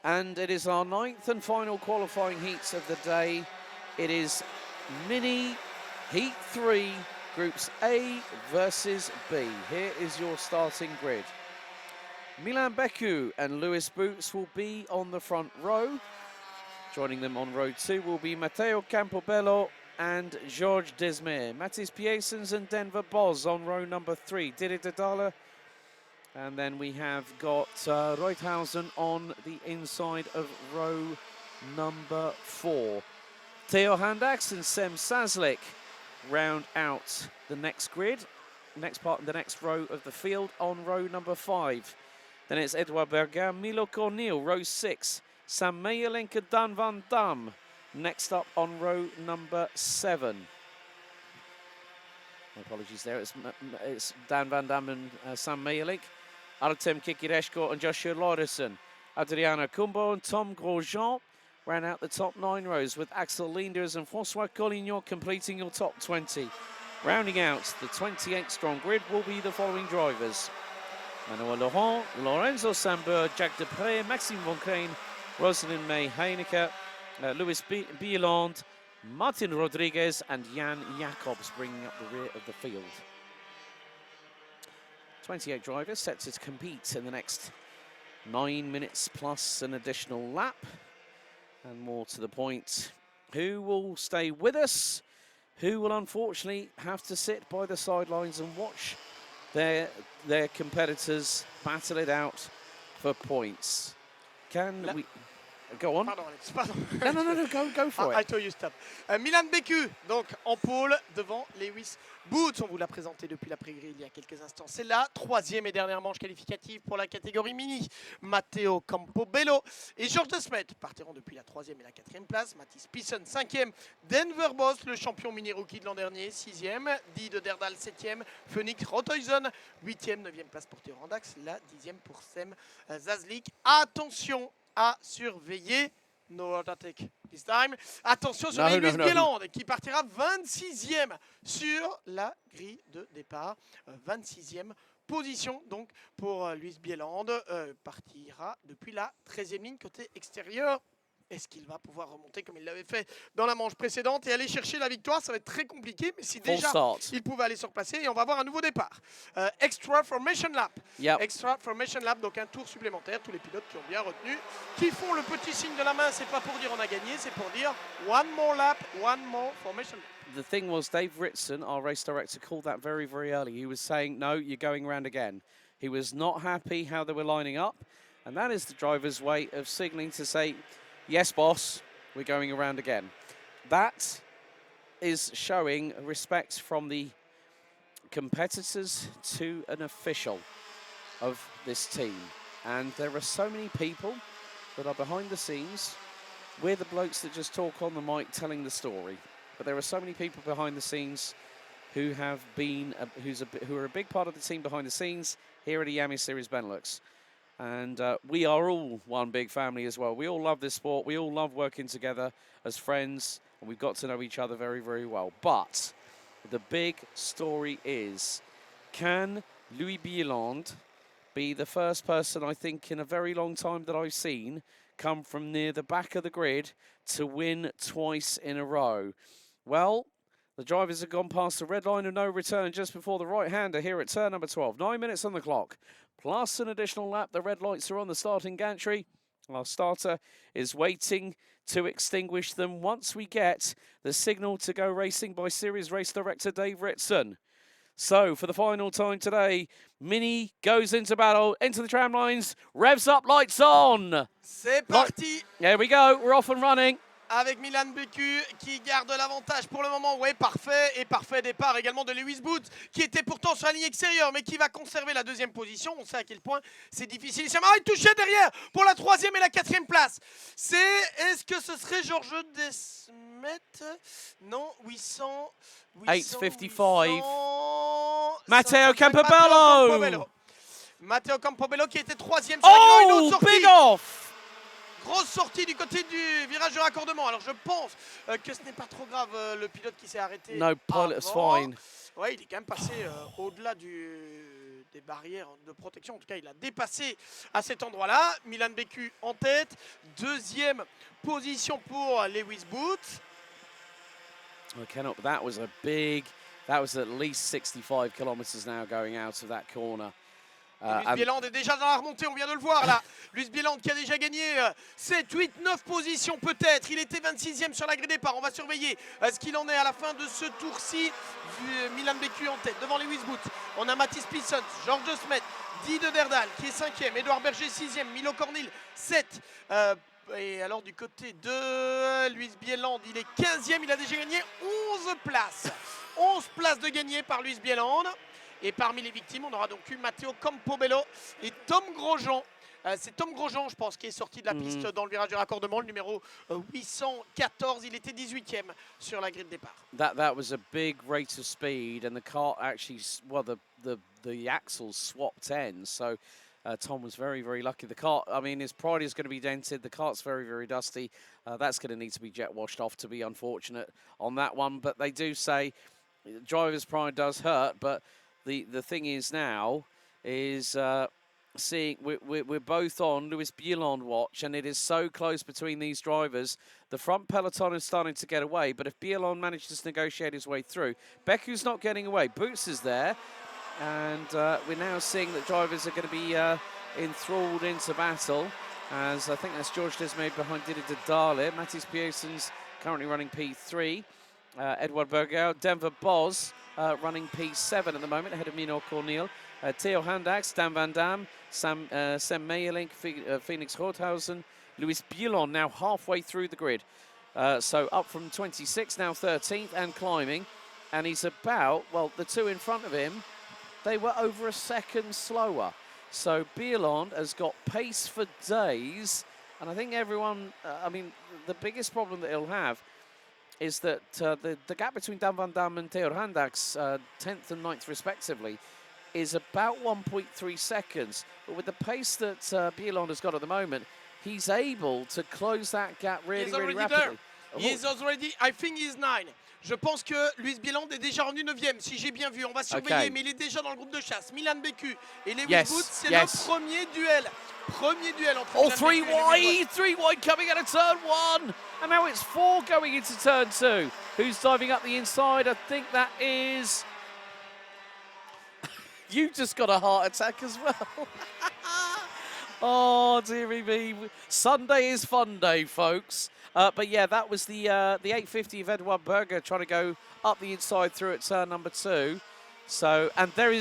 And it is our 9th and final qualifying heats of the day. It is mini heat 3, groups A versus B. Here is your starting grid. Milan Beku and Lewis Boots will be on the front row. Joining them on row 2 will be Matteo Campobello and Georges Desmere. Mathis Piesens and Denver Boz on row number 3. Didier Dedala. And then we have got Reuthausen on the inside of row number 4. Theo Handax and Sem Saslik round out the next grid, the next row of the field on row number 5. Then it's Edouard Bergin, Milo Cornel, row 6. Sam Meyerlink and Dan Van Dam next up on row number 7. My apologies there, it's Dan Van Dam and Sam Meyerlink. Artem Kikireshko and Joshua Lauritsen. Adriano Kumbo and Tom Grosjean ran out the top 9 rows with Axel Linders and François Collignon completing your top 20. Rounding out the 28-strong grid will be the following drivers. Manuel Laurent, Lorenzo Sambur, Jacques Depré, Maxime Von Crane, Rosalind May Heineke, Louis Bieland, Martin Rodriguez and Jan Jacobs bringing up the rear of the field. 28 drivers set to compete in the next 9 minutes plus an additional lap. And more to the point, who will stay with us? Who will unfortunately have to sit by the sidelines and watch their competitors battle it out for points? Can we... Go on. Pardon, Alex, pardon. No, go for it. I told you stop. Milan Beku, donc en pôle devant Lewis Boots. On vous l'a présenté depuis l'après-grille il y a quelques instants. C'est la 3e et dernière manche qualificative pour la catégorie mini. Matteo Campobello et Georges Desmet partiront depuis la 3e et la 4e place. Mathis Pissen 5e. Denver Boss, le champion mini-rookie de l'an dernier, 6e. Di de Derdal 7e. Phoenix Rothuysen 8e. 9e place pour Theo Randax. La 10e pour Sem Saslik. Attention à surveiller. No attack this time. Attention sur Luis Bieland qui partira 26e sur la grille de départ. 26e position donc pour Luis Bieland. Partira depuis la 13e ligne côté extérieur. Est-ce qu'il va pouvoir remonter comme il l'avait fait dans la manche précédente et aller chercher la victoire? Ça va être très compliqué, mais si déjà il pouvait aller se replacer, et on va avoir un nouveau départ. Extra Formation Lap. Yep. Extra Formation Lap, donc un tour supplémentaire. Tous les pilotes qui ont bien retenu, qui font le petit signe de la main, c'est pas pour dire on a gagné, c'est pour dire one more lap, one more formation lap. The thing was, Dave Ritson, our race director, called that very, very early. He was saying, no, you're going round again. He was not happy how they were lining up, and that is the driver's way of signalling to say, yes, boss, we're going around again. That is showing respect from the competitors to an official of this team. And there are so many people that are behind the scenes. We're the blokes that just talk on the mic telling the story. But there are so many people behind the scenes who have been, who are a big part of the team behind the scenes here at the Yami Series Benelux. And we are all one big family as well. We all love this sport. We all love working together as friends. And we've got to know each other very, very well. But the big story is, can Louis Bieland be the first person, I think, in a very long time that I've seen come from near the back of the grid to win twice in a row? Well, the drivers have gone past the red line of no return just before the right-hander here at turn number 12. 9 minutes on the clock. Plus an additional lap. The red lights are on the starting gantry. Our starter is waiting to extinguish them once we get the signal to go racing by Series Race Director Dave Ritson. So, for the final time today, Mini goes into battle, into the tram lines, revs up, lights on. C'est parti. There we go, we're off and running. Avec Milan Beku qui garde l'avantage pour le moment. Oui, parfait. Et parfait départ également de Lewis Boots qui était pourtant sur la ligne extérieure mais qui va conserver la 2e position. On sait à quel point c'est difficile. Il touchait derrière pour la 3e et la 4e place. Est-ce que ce serait Georges Desmet? Non, 800. 855. Matteo Campobello. Matteo Campobello qui était 3e sur une autre sortie. Big off. Grosse sortie du côté du virage de raccordement. Alors je pense que ce n'est pas trop grave le pilote qui s'est arrêté. No, pilot's fine. Ouais, il est quand même passé au-delà du des barrières de protection. En tout cas, il a dépassé à cet endroit-là. Milan Beku en tête. Deuxième position pour Lewis Booth. That was a big, that was at least 65 kilometers now going out of that corner. Luis Bieland est déjà dans la remontée, on vient de le voir là. Luis Bieland qui a déjà gagné 7, 8, 9 positions peut-être. Il était 26e sur la grille départ. On va surveiller ce qu'il en est à la fin de ce tour-ci. Milan Beku en tête devant Lewis Booth. On a Mathis Pissons, Georges de Smet, Guy de Derdal qui est 5e, Édouard Berger 6e, Milo Cornil 7. Et alors du côté de Luis Bieland, il est 15e, il a déjà gagné 11 places. 11 places de gagné par Luis Bieland. Et parmi les victimes, on aura donc eu Matteo Campobello et Tom Grosjean. C'est Tom Grosjean, je pense, qui est sorti de la piste dans le virage du raccordement, le numéro 814. Il était 18e sur la grille de départ. That was a big rate of speed, and the car actually, well, the axles swapped ends. So Tom was very, very lucky. The kart, I mean, his pride is going to be dented. The kart's very, very dusty. That's going to need to be jet washed off, to be unfortunate on that one. But they do say driver's pride does hurt, but the thing is now is seeing we're both on Luis Bieland watch, and it is so close between these drivers. The front peloton is starting to get away, but if Bieland manages to negotiate his way through, Beku's not getting away. Boots is there, and we're now seeing that drivers are going to be enthralled into battle. As I think that's George Desmaid behind Didi Dale. Mathis Pearson's currently running P3. Edouard Berger, Denver Boz running P7 at the moment, ahead of Mino Cornel. Theo Handax, Dan Van Dam, Sam Meyerlink, Phoenix Rothausen, Luis Bieland now halfway through the grid. So up from 26, now 13th and climbing. And he's about, well, the two in front of him, they were over a second slower. So Bieland has got pace for days. And I think everyone, I mean, the biggest problem that he'll have is that the gap between Dan Van Dam and Theo Handax, 10th and 9th respectively, is about 1.3 seconds. But with the pace that Bieland has got at the moment, he's able to close that gap really, really rapidly. He is already, I think he's 9. Je pense que Luis Bieland est déjà revenu 9e, si j'ai bien vu. On va surveiller, mais il est déjà dans le groupe de chasse. Milan Beku et Lewis Booth, c'est le premier duel. Premier duel entre Milan three Beku wide, 3 wide coming out of turn 1. And now it's 4 going into turn 2. Who's diving up the inside? I think that is... You just got a heart attack as well. Oh, dearie me. Sunday is fun day, folks. But yeah, that was the 850 of Edouard Berger trying to go up the inside through at turn number 2. So, and there he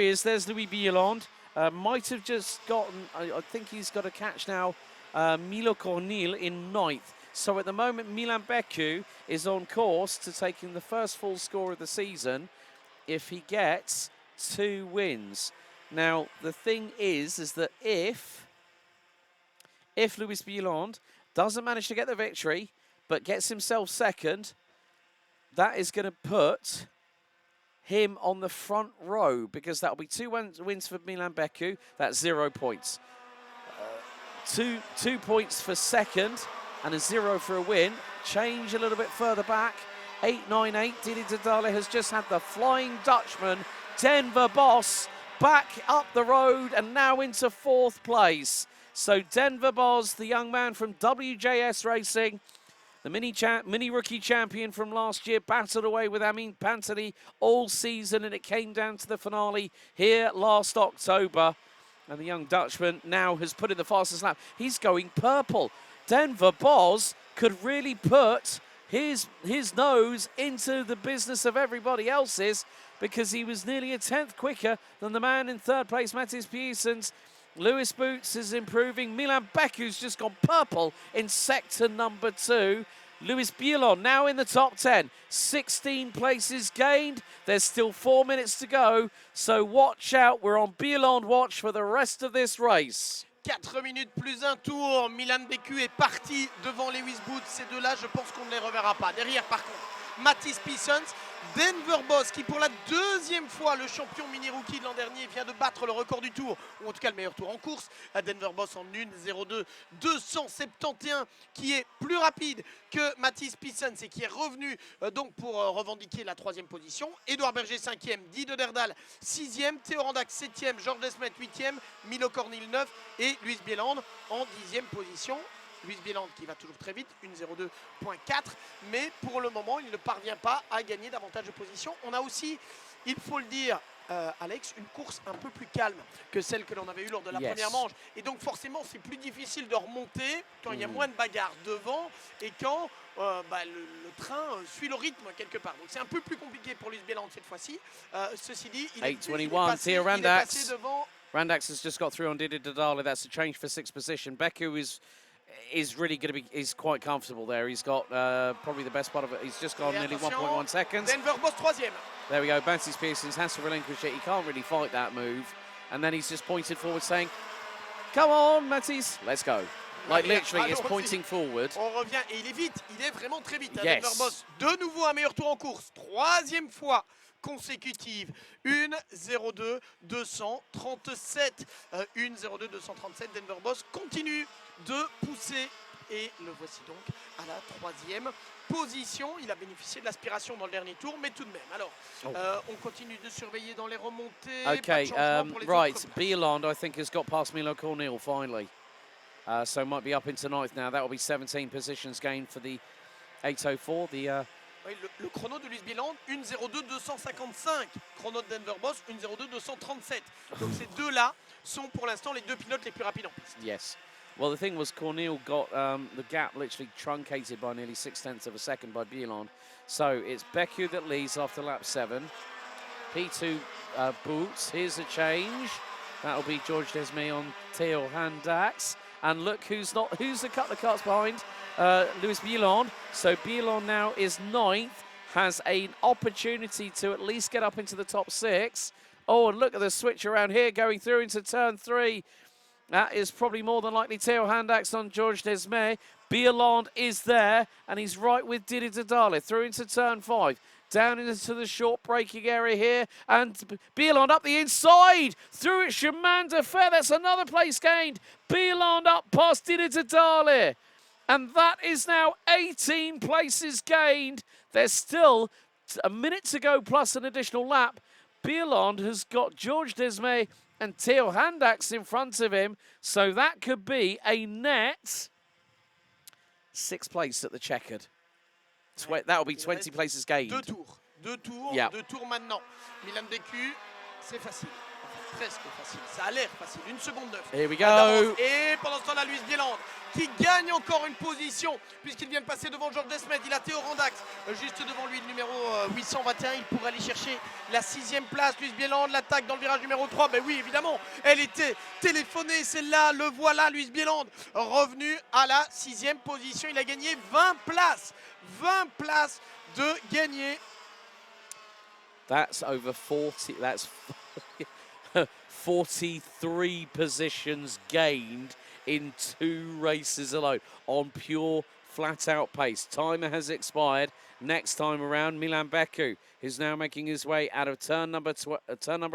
is. There's Louis Bieland. Might have just gotten, I think he's got a catch now, Milo Cornel in 9th. So at the moment, Milan Beku is on course to taking the first full score of the season if he gets 2 wins. Now, the thing is that if Luis Bieland doesn't manage to get the victory, but gets himself second, that is going to put him on the front row, because that'll be 2 wins for Milan Beku. That's 0 points. 2 points for second and a 0 for a win. Change a little bit further back. 898. Didi Dale has just had the Flying Dutchman, Denver Boss, back up the road and now into 4th place. So Denver Boss, the young man from WJS Racing, the mini rookie champion from last year, battled away with Amin Pantani all season, and it came down to the finale here last October. And the young Dutchman now has put in the fastest lap. He's going purple. Denver Boss could really put his nose into the business of everybody else's, because he was nearly a 10th quicker than the man in 3rd place, Mathis Pearsons. Lewis Boots is improving. Milan Beku's just gone purple in sector number 2. Luis Bieland now in the top 10. 16 places gained. There's still 4 minutes to go. So watch out. We're on Bieland watch for the rest of this race. 4 minutes plus un tour. Milan Beku est parti devant Lewis Booth. Ces deux-là, je pense qu'on ne les reverra pas. Derrière, par contre, Mathis Pissons, Denver Boss qui pour la deuxième fois, le champion mini-rookie de l'an dernier, vient de battre le record du tour, ou en tout cas le meilleur tour en course. Denver Boss en 1.02 271 qui est plus rapide que Mathis Pissens et qui est revenu donc pour revendiquer la troisième position. Edouard Berger 5e, Guy de Derdal 6e, Théo Randac 7e, Georges Desmet 8e, Milo Cornil 9 et Luis Bieland en 10e position. Luis Bieland qui va toujours très vite, 1.02.4, mais pour le moment, il ne parvient pas à gagner davantage de positions. On a aussi, il faut le dire, Alex, une course un peu plus calme que celle que l'on avait eue lors de la première manche. Et donc forcément, c'est plus difficile de remonter quand il y a moins de bagarres devant et quand le train suit le rythme quelque part. Donc c'est un peu plus compliqué pour Luis Bieland cette fois-ci. Ceci dit, il est passé devant. Randax has just got through on Didi Didale. That's a change for sixth position. Beku is really going to be, is quite comfortable there. He's got probably the best part of it. He's just gone nearly 1.1 seconds. Denver Boss 3e. There we go. Mathis Pearsons has to relinquish it. He can't really fight that move. And then he's just pointed forward saying, come on, Mathis, let's go. Like literally, it's pointing forward. On revient et il est vite. Il est vraiment très vite. Yes. Denver Boss, de nouveau un meilleur tour en course. Troisième fois consécutive. 1.02 237. 1.02 237. Denver Boss continue de pousser et le voici donc à la troisième position. Il a bénéficié de l'aspiration dans le dernier tour, mais tout de même. Alors, on continue de surveiller dans les remontées. Okay, right. Bieland, I think, has got past Milo Cornil finally. So might be up into ninth now. That will be 17 positions gained for the 804. Oui, le chrono de Luis Bieland, 1.02 255. Chrono de Denver Boss, 1.02 237. Donc ces deux-là sont pour l'instant les deux pilotes les plus rapides en piste. Yes. Well, the thing was, Cornil got the gap literally truncated by nearly 0.6 of a second by Bieland. So it's Beku that leads after lap 7. P2 Boots. Here's a change. That'll be George Desmet on Theo Handax. And look who's a couple of carts behind. Luis Bieland. So Bieland now is 9th, has an opportunity to at least get up into the top 6. Oh, and look at the switch around here going through into turn 3. That is probably more than likely Theo Handax on George Desmet. Bieland is there, and he's right with Didi Didale through into turn 5. Down into the short braking area here, and Bieland up the inside, through at Chemin de Fer. That's another place gained. Bieland up past Didi Didale. And that is now 18 places gained. There's still a minute to go plus an additional lap. Bieland has got George Desmet and Theo Handax in front of him. So that could be a net 6th place at the checkered. That will be 20 places gained. Deux tours maintenant. Milan Beku, c'est facile. Enfin, presque facile. Ça a l'air facile. 1.9. Here we go. Et pendant ce temps-là, Luis Bieland qui gagne encore une position puisqu'il vient de passer devant Georges Desmet. Il a Théo Randax juste devant lui, le numéro 821. Il pourrait aller chercher la 6e place. Luis Bieland, l'attaque dans le virage numéro 3. Ben oui, évidemment, elle était téléphonée, celle-là. Le voilà, Luis Bieland, revenu à la 6e position. Il a gagné 20 places. 20 places de gagné. That's over 40. That's 43 positions gained in 2 races alone on pure flat-out pace. Timer has expired. Next time around, Milan Beku is now making his way out of turn number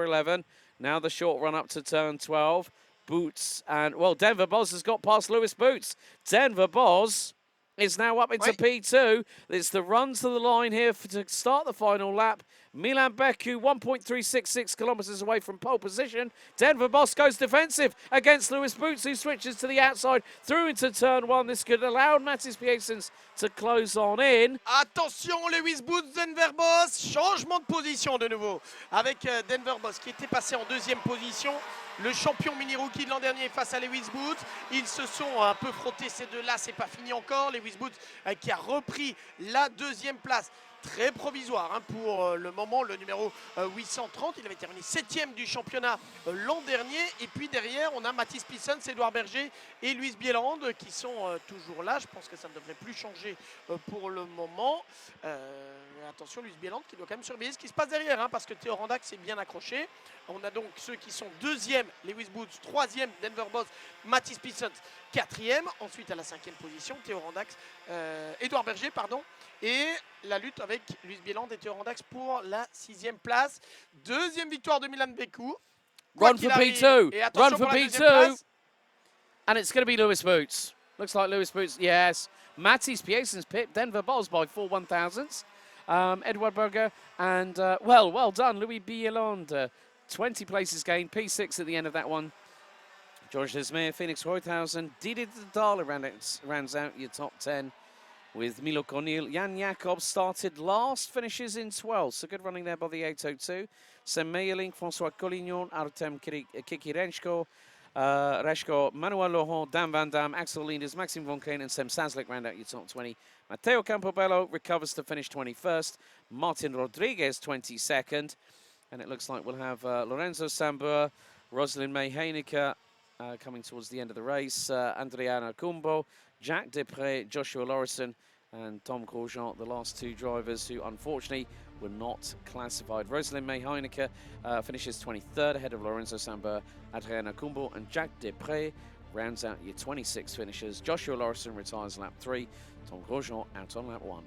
11. Now the short run up to turn 12. Boots and, well, Denver Boz has got past Lewis Boots. Denver Boz is now up into P2. It's the run to the line here to start the final lap. Milan Beku 1.366 kilometers away from pole position. Denver Boss goes defensive against Lewis Boots, who switches to the outside through into turn 1. This could allow Mathis Pearsons to close on in. Attention, Lewis Boots, Denver Boss, changement de position de nouveau avec Denver Boss qui était passé en 2e position. Le champion mini-rookie de l'an dernier face à Lewis Boots. Ils se sont un peu frottés ces deux-là, c'est pas fini encore. Lewis Boots qui a repris la 2e place. Très provisoire pour le moment, le numéro 830. Il avait terminé 7e du championnat l'an dernier. Et puis derrière, on a Mathis Pissens, Edouard Berger et Luis Bieland qui sont toujours là. Je pense que ça ne devrait plus changer pour le moment. Attention, Luis Bieland qui doit quand même surveiller ce qui se passe derrière, parce que Théo Randax est bien accroché. On a donc ceux qui sont 2e, Lewis Boots, 3e, Denver Boss, Mathis Pissens, 4e. Ensuite, à la 5e position, Théo Randax, Edouard Berger, pardon. Et la lutte avec Luis Bieland et Théo Randax pour la 6e place. Deuxième victoire de Milan Beku. Run for P2. Et Run attention for pour la P2. deuxième place. And it's going to be Lewis Boots. Looks like Lewis Boots, yes. Mattis Pieson's pit, Denver Boz by 4 1,000ths. Edward Berger, and well done, Louis Bieland. 20 places gained, P6 at the end of that one. George Desmere, Phoenix Reuthausen, Didi Dala rounds out your top 10 with Milo Cornel. Jan Jakob started last, finishes in 12th, so good running there by the 802. Sam Meyerling, Francois Collignon, Artem Kikirenko, Reshko, Manuel Laurent, Dan Van Dam, Axel Linders, Maxim Von Kane, and Sam Sazlik round out your top 20. Matteo Campobello recovers to finish 21st. Martin Rodriguez, 22nd. And it looks like we'll have Lorenzo Sambur, Rosalind May Heineke coming towards the end of the race. Adriana Cumbo, Jack Depré, Joshua Lorison, and Tom Grosjean, the last two drivers who unfortunately were not classified. Rosalind May Heineke finishes 23rd ahead of Lorenzo Sambur, Adriana Cumbo, and Jack Depré rounds out your 26 finishers. Joshua Lorison retires lap 3, Tom Grosjean out on lap 1.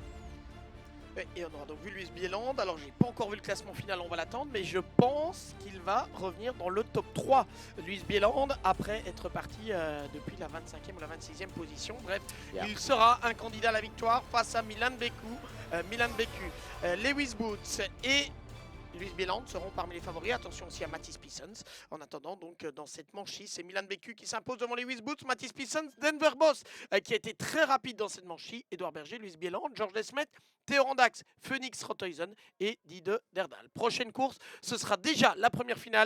Et on aura donc vu Luis Bieland. Alors, j'ai pas encore vu le classement final, on va l'attendre, mais je pense qu'il va revenir dans le top 3. Luis Bieland, après être parti depuis la 25e ou la 26e position. Bref, il sera un candidat à la victoire face à Milan Beku, Lewis Boots et Luis Bieland seront parmi les favoris. Attention aussi à Mattis Pissons. En attendant, donc, dans cette manche-ci, c'est Milan Beku qui s'impose devant Lewis Boots, Mattis Pissons, Denver Boss qui a été très rapide dans cette manche-ci, Edouard Berger, Luis Bieland, Georges Desmet, Théo Randax, Phoenix Rothuysen et Diede Derdal. Prochaine course, ce sera déjà la première finale.